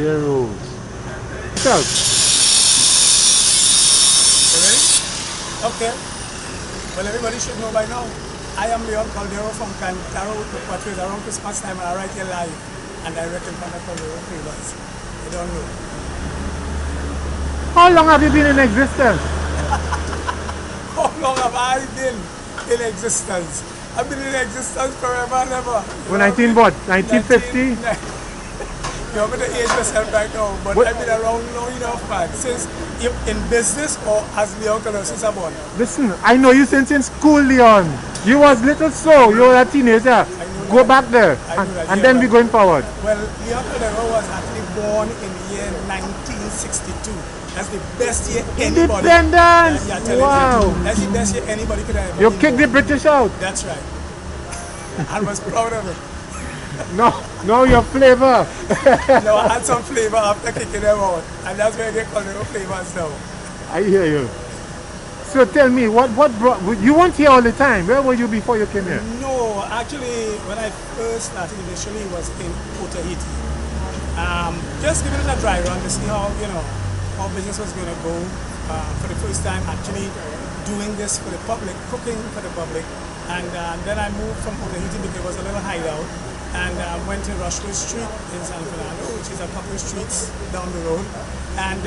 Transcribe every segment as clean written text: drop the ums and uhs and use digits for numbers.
Colderos. So. You ready? Okay. Well, everybody should know by now. I am Leon Coldero from Cantaro with Portraits around Christmas time, and I write here live and direct in front of Coldero Flavours. You don't know. How long have you been in existence? How long have I been in existence? I've been in existence forever and ever. Well, 19 what? 1950? You're going to age yourself right now, but what? I've been around long enough, man. Since in business or as Leon Coldero since I'm born. Listen, I know you since in school, Leon. You was little so, you were a teenager. Go back there, and then we're going forward. Well, Leon Coldero was actually born in the year 1962. That's the best year anybody. Independence! Wow! That's the best year anybody could have ever. You kicked the British out. That's right. I was proud of it. No, your flavor. No, I had some flavor after kicking them out, and that's where they call it flavors now. I hear you. So tell me, what brought you weren't here all the time? Where were you before you came here? No, actually, when I first started initially was in Tahiti. Just giving it a dry run to see how how business was going to go. For the first time, actually doing this for the public, cooking for the public, and then I moved from Tahiti because it was a little hideout. And went to Rushwood Street in San Fernando, which is a couple of streets down the road. And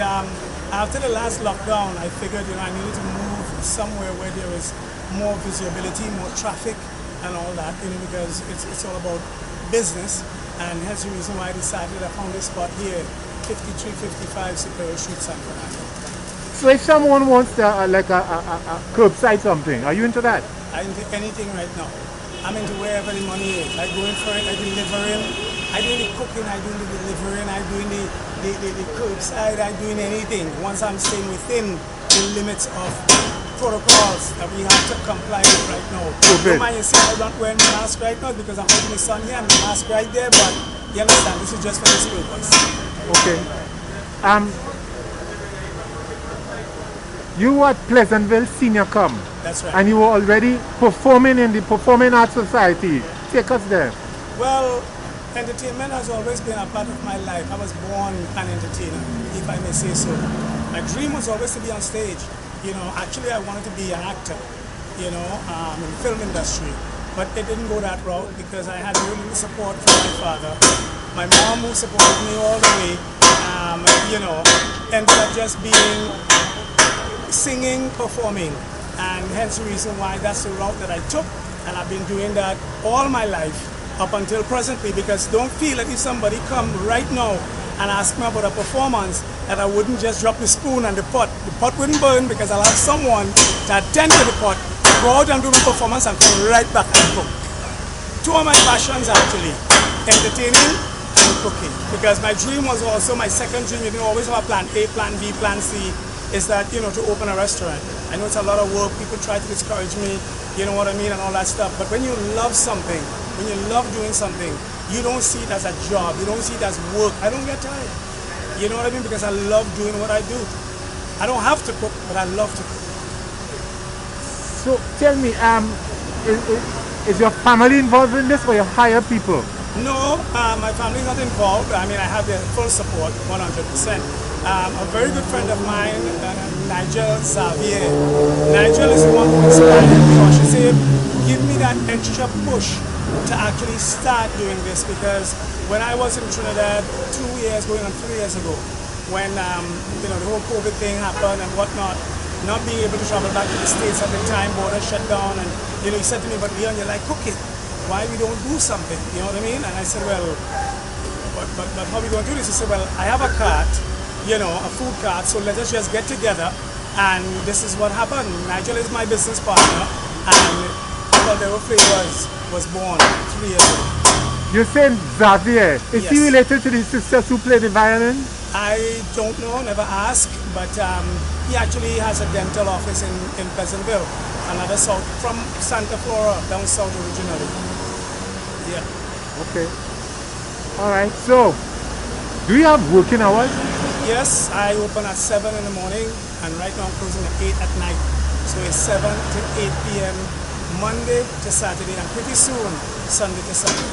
after the last lockdown, I figured I needed to move somewhere where there is more visibility, more traffic, and all that. Because it's all about business, and hence the reason why I decided I found this spot here, 5355 Cipero Street, San Fernando. So if someone wants like a curbside something, are you into that? I'm into anything right now. I'm into wherever the money is. I go in for it, I delivering, I do the cooking, I do the delivering, I do the curbside, I doing anything. Once I'm staying within the limits of protocols that we have to comply with right now. Don't mind you see I'm not wearing my mask right now because I'm holding the sun here and the mask right there, but you understand, this is just for this purpose. Okay. You were at Pleasantville Senior Com. That's right. And you were already performing in the Performing Arts Society. Take us there. Well, entertainment has always been a part of my life. I was born an entertainer, if I may say so. My dream was always to be on stage. Actually I wanted to be an actor, in the film industry. But it didn't go that route because I had really little support from my father. My mom, who supported me all the way, ended up just being singing, performing. And hence the reason why that's the route that I took, and I've been doing that all my life up until presently, because don't feel that if somebody come right now and ask me about a performance that I wouldn't just drop the spoon and the pot wouldn't burn, because I'll have someone to attend to the pot, go out and do my performance and come right back and cook. Two of my passions actually, entertaining and cooking, because my dream was also my second dream. Always have a plan A, plan B, plan C, is that to open a restaurant. I know it's a lot of work, people try to discourage me, you know what I mean, and all that stuff. But when you love something, when you love doing something, you don't see it as a job, you don't see it as work. I don't get tired, you know what I mean, because I love doing what I do. I don't have to cook, but I love to cook. So tell me, is your family involved in this, or you hire people? No, my family's not involved. I mean, I have their full support, 100%. A very good friend of mine, Nigel Xavier. Nigel is the one who inspired me, or she said, give me that extra push to actually start doing this, because when I was in Trinidad 2 years, going on 3 years ago, when the whole COVID thing happened and whatnot, not being able to travel back to the States at the time, borders shut down, and he said to me, but Leon, you like cooking, why we don't do something, you know what I mean? And I said, well, but how are we going to do this? He said, well, I have a cart, a food cart, so let us just get together, and this is what happened. Nigel is my business partner, and Coldero Flavours was born 3 years ago. You're saying Xavier, is Yes. he related to the sisters who play the violin? I don't know, never asked, but he actually has a dental office in Pleasantville, another south, from Santa Flora, down south originally. Yeah. Okay. Alright, so, do you have working hours? Yes, I open at 7 in the morning, and right now I'm closing at 8 at night. So it's 7 to 8 p.m. Monday to Saturday, and pretty soon, Sunday to Sunday.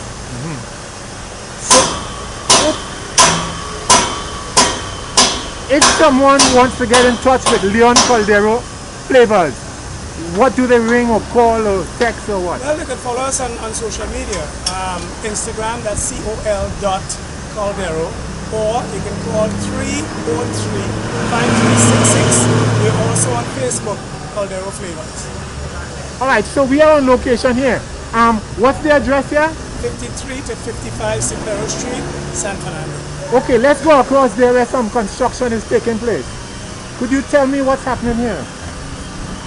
if someone wants to get in touch with Leon Coldero Flavours, what do they ring or call or text or what? Well, they can follow us on social media. Instagram, that's col.Coldero, or you can call 303-5366. We're also on Facebook, Coldero Flavours. Alright, so we are on location here. What's the address here? 53 to 55 Cipero Street, San Fernando. Okay, let's go across there where some construction is taking place. Could you tell me what's happening here?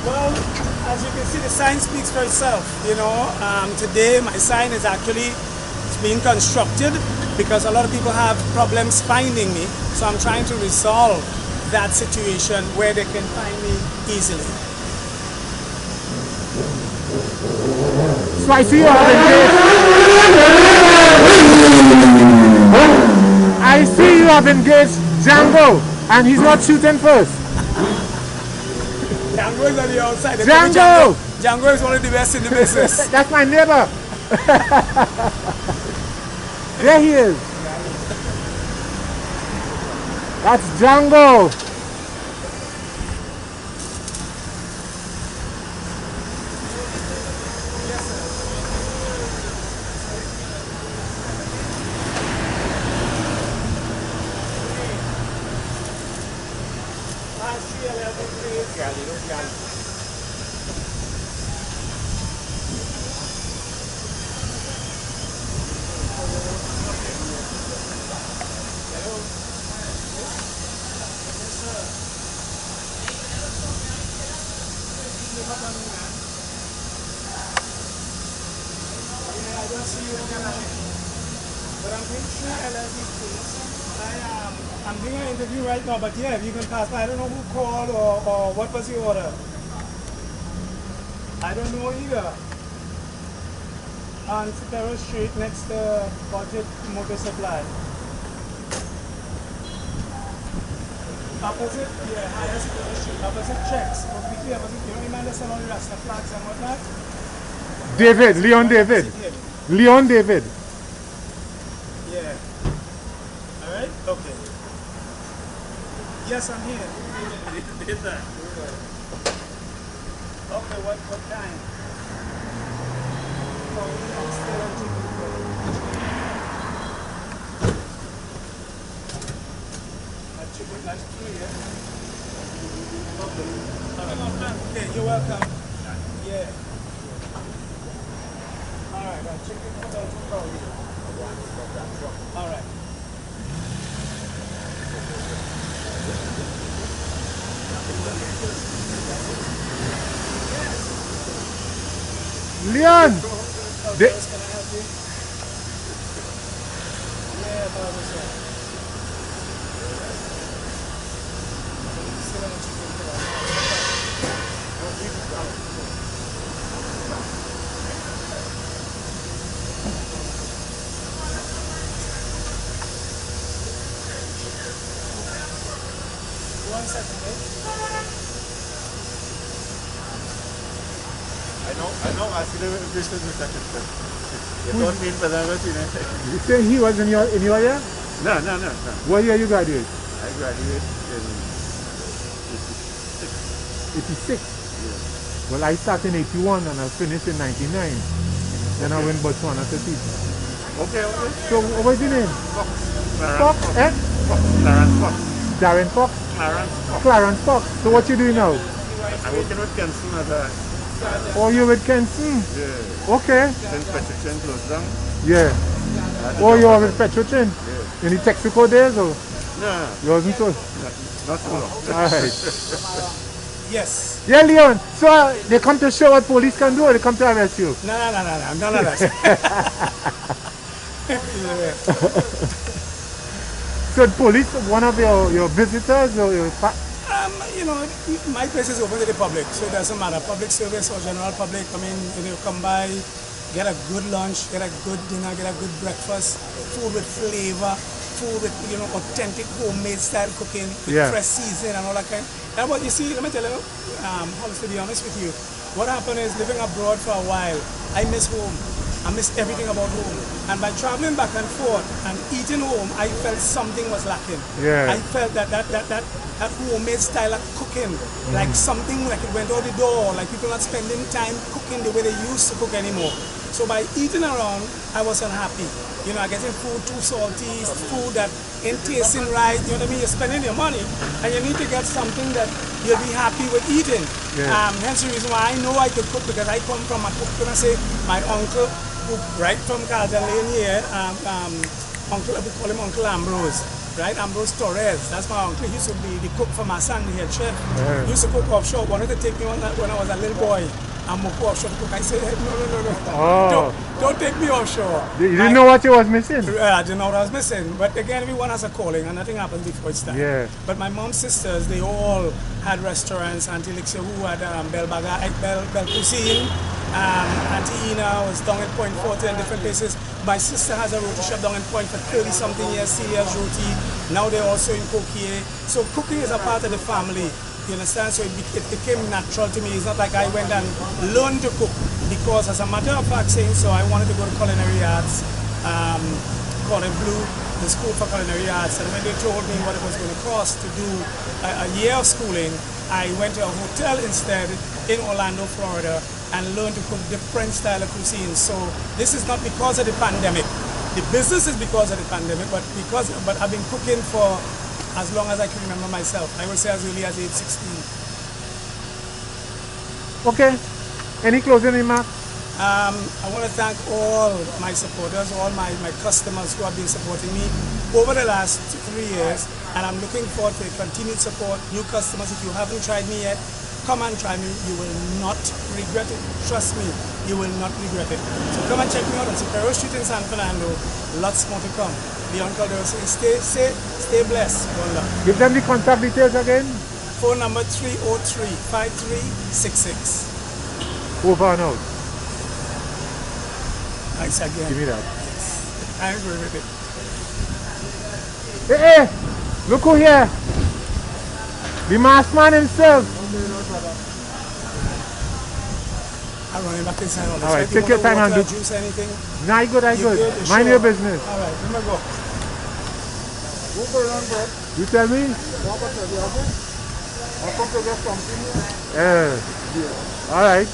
Well, as you can see, the sign speaks for itself. You know, today my sign is actually being constructed because a lot of people have problems finding me. So I'm trying to resolve that situation where they can find me easily. So I see you have engaged. I see you have engaged Django, and he's not shooting first. Django is on the outside. Django! Django is one of the best in the business. That's my neighbor. There he is. That's Django. I'm doing an interview right now, but yeah, if you can pass by, I don't know who called or what was the order. I don't know either. On Cipero Street next to Budget Motor Supply. Opposite, yeah, higher Cipero Street, opposite checks. Completely opposite. You know, the man that sell all the Rasta flags and whatnot? David, Leon David. Leon David. Yeah. Alright? Okay. Yes, I'm here. Okay, what kind? Chicken, that's three, yeah? Okay. Okay, you're welcome. Yeah. Alright, chicken for the alright. Leon! Can I help you? Yeah, Barbara, sir. Sit on the chicken for us. One second, eh? I know, I see the business in Mr. Clifton. You don't mean for them, you know. You say he was in your area? No. What year you graduated? I graduated in 86. 86? Yeah. Well, I started in 81 and I finished in 99. Then I went Botswana to teach. Okay. So, what was your name? Fox. Fox, eh? Fox. Clarence Fox. Darren Fox? Clarence Fox. So what you doing now? I'm working with Kenson as a... Oh, you with Kenson? Yeah. Okay. Since Petrochin closed down. Yeah. Oh, you are with Petrochin? Yeah. In the Texaco days or? No. You wasn't so? Not so long. Alright. Yes. Yeah, Leon. So they come to show what police can do or they come to arrest you? No. None of that. So police, one of your visitors or your... You know, my place is open to the public, so it doesn't matter. Public service or general public, I mean, you come by, get a good lunch, get a good dinner, get a good breakfast, food with flavor, food with, you know, authentic homemade style cooking, with fresh season and all that kind. And what you see, let me tell you, Hollis, to be honest with you, what happened is living abroad for a while, I miss home. I missed everything about home. And by traveling back and forth and eating home, I felt something was lacking. Yeah. I felt that homemade style of cooking, like something like it went out the door, like people not spending time cooking the way they used to cook anymore. So by eating around, I was unhappy. You know, getting food too salty, food that ain't tasting right. You know what I mean? You're spending your money, and you need to get something that you'll be happy with eating. Yeah. Hence the reason why I know I could cook, because I come from my uncle, who right from Carlton Lane here, uncle, we call him Uncle Ambrose. Right, Ambrose Torres, that's my uncle. He used to be the cook for my son, the head chef. He used to cook offshore. Wanted to take me on that when I was a little boy. I'm going to go offshore to cook. I said, no. Oh. Don't take me offshore. You didn't know what you was missing? I didn't know what I was missing. But again, everyone has a calling, and nothing happens before it's time. Yeah. But my mom's sisters, they all had restaurants. Auntie Lixia, who had Bell Cuisine. Auntie Ina was down at Point Forte and different places. My sister has a roti shop down in Point for 30-something years, Celia's Roti. Now they're also in Coquier. So cooking is a part of the family. You understand? So it became natural to me. It's not like I went and learned to cook, because as a matter of fact saying so, I wanted to go to culinary arts, called it Blue, the School for Culinary Arts. And when they told me what it was going to cost to do a year of schooling, I went to a hotel instead in Orlando, Florida, and learned to cook different style of cuisine. So this is not because of the pandemic. The business is because of the pandemic, but I've been cooking for as long as I can remember myself. I would say as early as age 16. Okay. Any closing remarks? I want to thank all my supporters, all my customers who have been supporting me over the last 3 years, and I'm looking forward to continued support. New customers, if you haven't tried me yet, come and try me. You will not regret it. Trust me, you will not regret it. So come and check me out on Cipero Street in San Fernando. Lots more to come. Beyond Coldero, stay safe, stay blessed. One love. Give them the contact details again. Phone number 303-5366. Over and out. Thanks again. Give me that. I agree with it. Hey, look who here. The masked man himself. I'm running back inside all this. All right, take your time and do. Juice, anything? Nah, I good. Mind your business. All right, let me go. You tell me? All right.